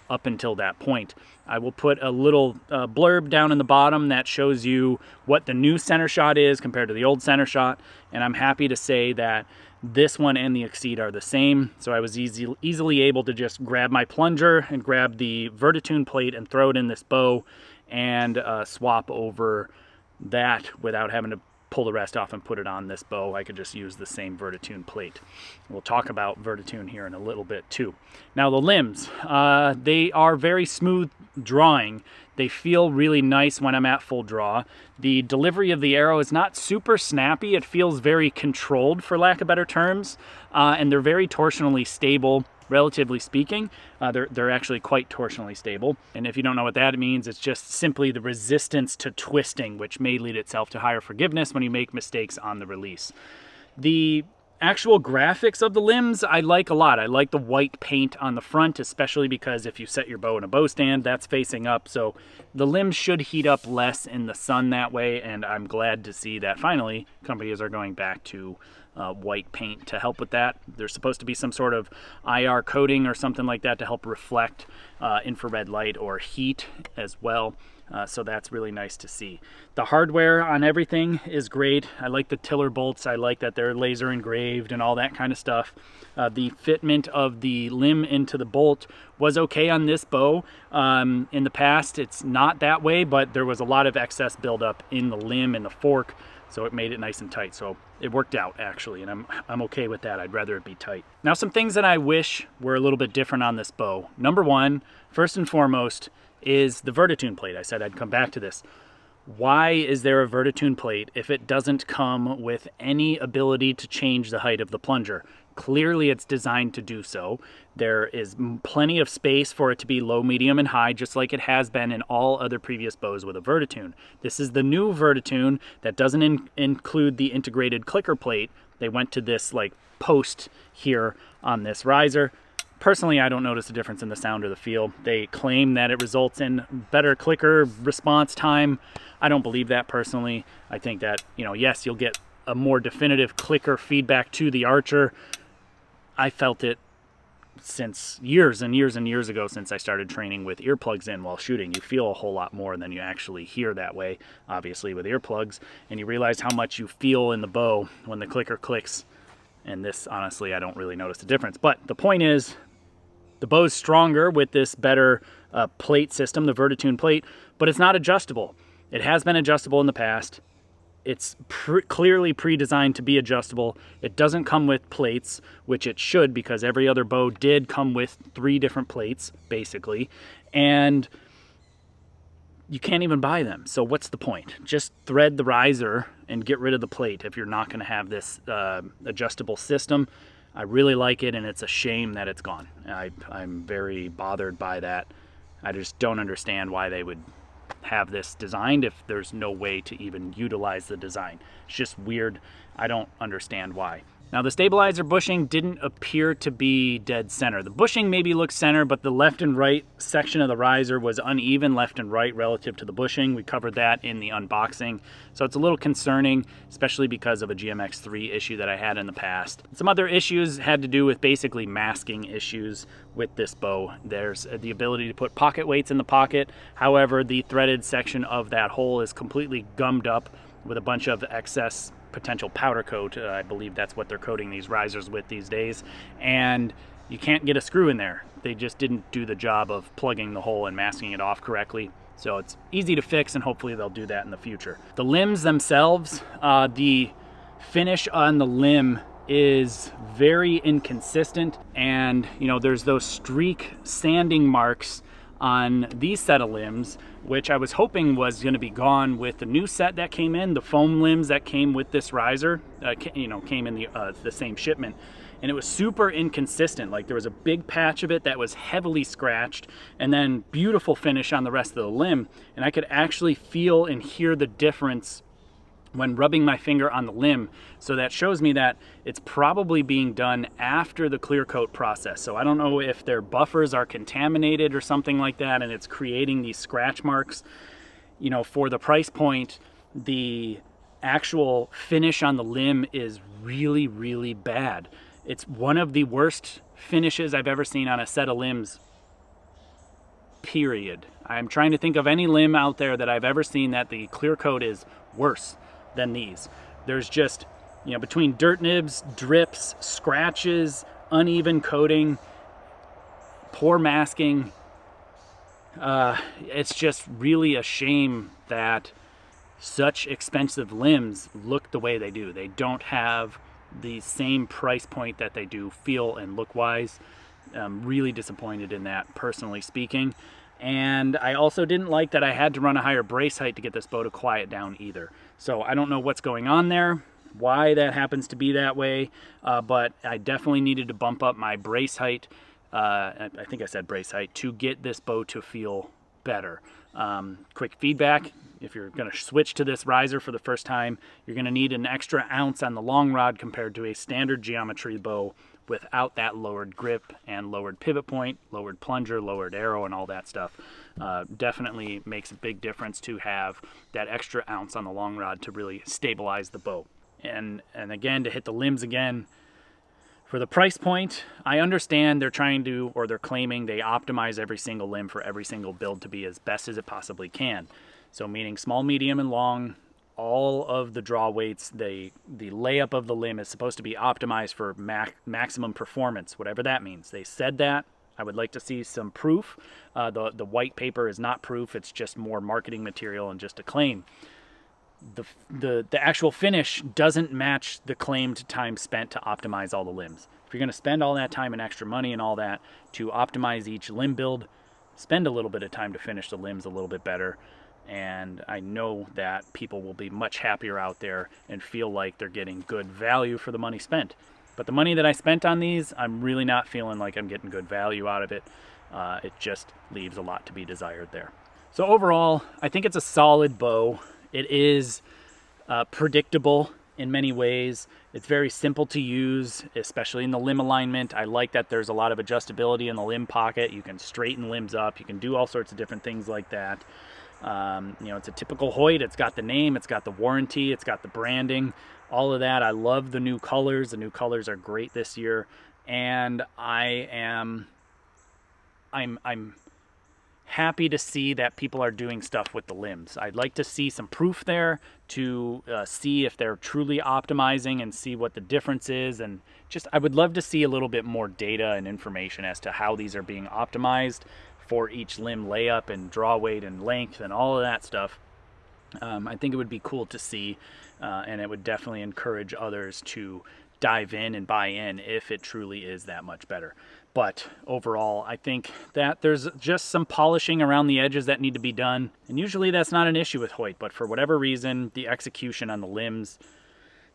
up until that point. I will put a little blurb down in the bottom that shows you what the new center shot is compared to the old center shot, and I'm happy to say that this one and the Exceed are the same. So I was easily able to just grab my plunger and grab the VertiTune plate and throw it in this bow and swap over that without having to pull the rest off and put it on this bow. I could just use the same VertiTune plate. We'll talk about VertiTune here in a little bit too. Now the limbs, they are very smooth drawing. They feel really nice when I'm at full draw. The delivery of the arrow is not super snappy. It feels very controlled, for lack of better terms, and they're very torsionally stable. relatively speaking. They're actually quite torsionally stable. And if you don't know what that means, it's just simply the resistance to twisting, which may lead itself to higher forgiveness when you make mistakes on the release. The actual graphics of the limbs I like a lot. I like the white paint on the front, especially because if you set your bow in a bow stand, that's facing up. So the limbs should heat up less in the sun that way, and I'm glad to see that finally companies are going back to white paint to help with that. There's supposed to be some sort of IR coating or something like that to help reflect infrared light or heat as well. So that's really nice to see. The hardware on everything is great. I like the tiller bolts. I like that they're laser engraved and all that kind of stuff. The fitment of the limb into the bolt was okay on this bow. In the past, it's not that way, but there was a lot of excess buildup in the limb and the fork, so it made it nice and tight. So it worked out, actually, and I'm okay with that. I'd rather it be tight. Now, some things that I wish were a little bit different on this bow. Number one, first and foremost, is the VertiTune plate. I said I'd come back to this. Why is there a VertiTune plate if it doesn't come with any ability to change the height of the plunger? Clearly it's designed to do so. There is plenty of space for it to be low, medium, and high, just like it has been in all other previous bows with a VertiTune. This is the new VertiTune that doesn't include the integrated clicker plate. They went to this like post here on this riser. Personally, I don't notice a difference in the sound or the feel. They claim that it results in better clicker response time. I don't believe that personally. I think that, yes, you'll get a more definitive clicker feedback to the archer. I felt it since years and years and years ago, since I started training with earplugs in while shooting. You feel a whole lot more than you actually hear that way, obviously, with earplugs. And you realize how much you feel in the bow when the clicker clicks. And this, honestly, I don't really notice the difference. But the point is, the bow's stronger with this better plate system, the VertiTune plate, but it's not adjustable. It has been adjustable in the past. It's clearly pre-designed to be adjustable. It doesn't come with plates, which it should, because every other bow did come with 3 different plates, basically. And you can't even buy them. So what's the point? Just thread the riser and get rid of the plate if you're not going to have this adjustable system. I really like it, and it's a shame that it's gone. I'm very bothered by that. I just don't understand why they would have this designed if there's no way to even utilize the design. It's just weird. I don't understand why. Now, the stabilizer bushing didn't appear to be dead center. The bushing maybe looks center, but the left and right section of the riser was uneven left and right relative to the bushing. We covered that in the unboxing. So it's a little concerning, especially because of a GMX3 issue that I had in the past. Some other issues had to do with basically masking issues with this bow. There's the ability to put pocket weights in the pocket. However, the threaded section of that hole is completely gummed up with a bunch of excess potential powder coat. I believe that's what they're coating these risers with these days, and you can't get a screw in there. They just didn't do the job of plugging the hole and masking it off correctly. So it's easy to fix, and hopefully they'll do that in the future. The limbs themselves, the finish on the limb is very inconsistent, and there's those streak sanding marks on these set of limbs, which I was hoping was going to be gone with the new set that came in. The foam limbs that came with this riser, came in the same shipment, and it was super inconsistent. Like, there was a big patch of it that was heavily scratched, and then beautiful finish on the rest of the limb, and I could actually feel and hear the difference when rubbing my finger on the limb. So that shows me that it's probably being done after the clear coat process. So I don't know if their buffers are contaminated or something like that, and it's creating these scratch marks. For the price point, the actual finish on the limb is really, really bad. It's one of the worst finishes I've ever seen on a set of limbs, period. I'm trying to think of any limb out there that I've ever seen that the clear coat is worse than these. There's just, between dirt nibs, drips, scratches, uneven coating, poor masking, it's just really a shame that such expensive limbs look the way they do. They don't have the same price point that they do feel and look wise. I'm really disappointed in that, personally speaking. And I also didn't like that I had to run a higher brace height to get this bow to quiet down either. So I don't know what's going on there, why that happens to be that way, but I definitely needed to bump up my brace height I think I said brace height, to get this bow to feel better. Quick feedback: if you're going to switch to this riser for the first time, you're going to need an extra ounce on the long rod compared to a standard geometry bow without that lowered grip and lowered pivot point, lowered plunger, lowered arrow, and all that stuff. Definitely makes a big difference to have that extra ounce on the long rod to really stabilize the bow. And again, to hit the limbs again, for the price point, I understand they're trying to, or they're claiming they optimize every single limb for every single build to be as best as it possibly can. So meaning small, medium, and long, all of the draw weights, the layup of the limb is supposed to be optimized for maximum performance, whatever that means. They said that. I would like to see some proof. The white paper is not proof. It's just more marketing material and just a claim. The actual finish doesn't match the claimed time spent to optimize all the limbs. If you're going to spend all that time and extra money and all that to optimize each limb build, spend a little bit of time to finish the limbs a little bit better. And I know that people will be much happier out there and feel like they're getting good value for the money spent. But the money that I spent on these, I'm really not feeling like I'm getting good value out of it. It just leaves a lot to be desired there. So overall, I think it's a solid bow. It is predictable in many ways. It's very simple to use, especially in the limb alignment. I like that there's a lot of adjustability in the limb pocket. You can straighten limbs up. You can do all sorts of different things like that. You know, it's a typical Hoyt. It's got the name, it's got the warranty, it's got the branding, all of that. I love the new colors. The new colors are great this year, and I'm happy to see that people are doing stuff with the limbs. I'd like to see some proof there to see if they're truly optimizing and see what the difference is. And just, I would love to see a little bit more data and information as to how these are being optimized for each limb layup and draw weight and length and all of that stuff. I think it would be cool to see, and it would definitely encourage others to dive in and buy in if it truly is that much better. But overall, I think that there's just some polishing around the edges that need to be done. And usually that's not an issue with Hoyt, but for whatever reason, the execution on the limbs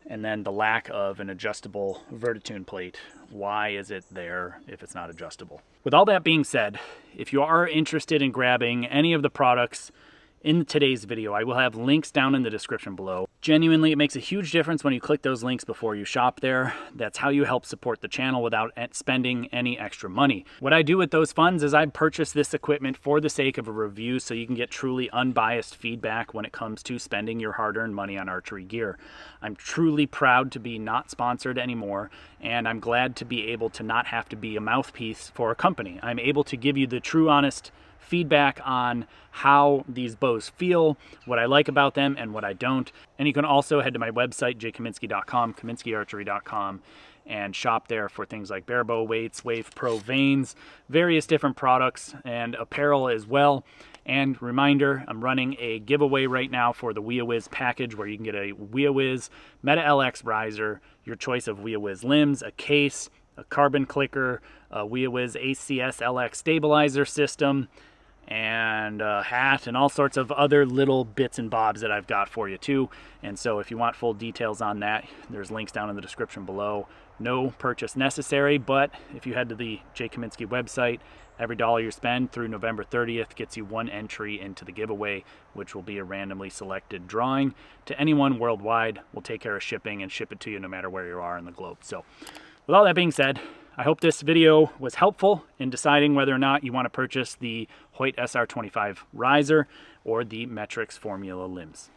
and then the lack of an adjustable VertiTune plate, why is it there if it's not adjustable? With all that being said, if you are interested in grabbing any of the products in today's video, I will have links down in the description below. Genuinely, it makes a huge difference when you click those links before you shop there. That's how you help support the channel without spending any extra money. What I do with those funds is I purchase this equipment for the sake of a review so you can get truly unbiased feedback when it comes to spending your hard-earned money on archery gear. I'm truly proud to be not sponsored anymore, and I'm glad to be able to not have to be a mouthpiece for a company. I'm able to give you the true, honest feedback on how these bows feel, what I like about them and what I don't. And you can also head to my website, jkaminski.com, kaminskiarchery.com, and shop there for things like bare bow weights, Wave Pro vanes, various different products, and apparel as well. And reminder, I'm running a giveaway right now for the WeaWiz package, where you can get a WeaWiz Meta LX riser, your choice of WeaWiz limbs, a case, a carbon clicker, a WeaWiz ACS LX stabilizer system, and a hat, and all sorts of other little bits and bobs that I've got for you too. And so if you want full details on that, there's links down in the description below. No purchase necessary, but if you head to the J. Kaminski website, every dollar you spend through November 30th gets you one entry into the giveaway, which will be a randomly selected drawing to anyone worldwide. We'll take care of shipping and ship it to you no matter where you are in the globe. So with all that being said, I hope this video was helpful in deciding whether or not you want to purchase the Hoyt SR25 riser or the Metrix Formula limbs.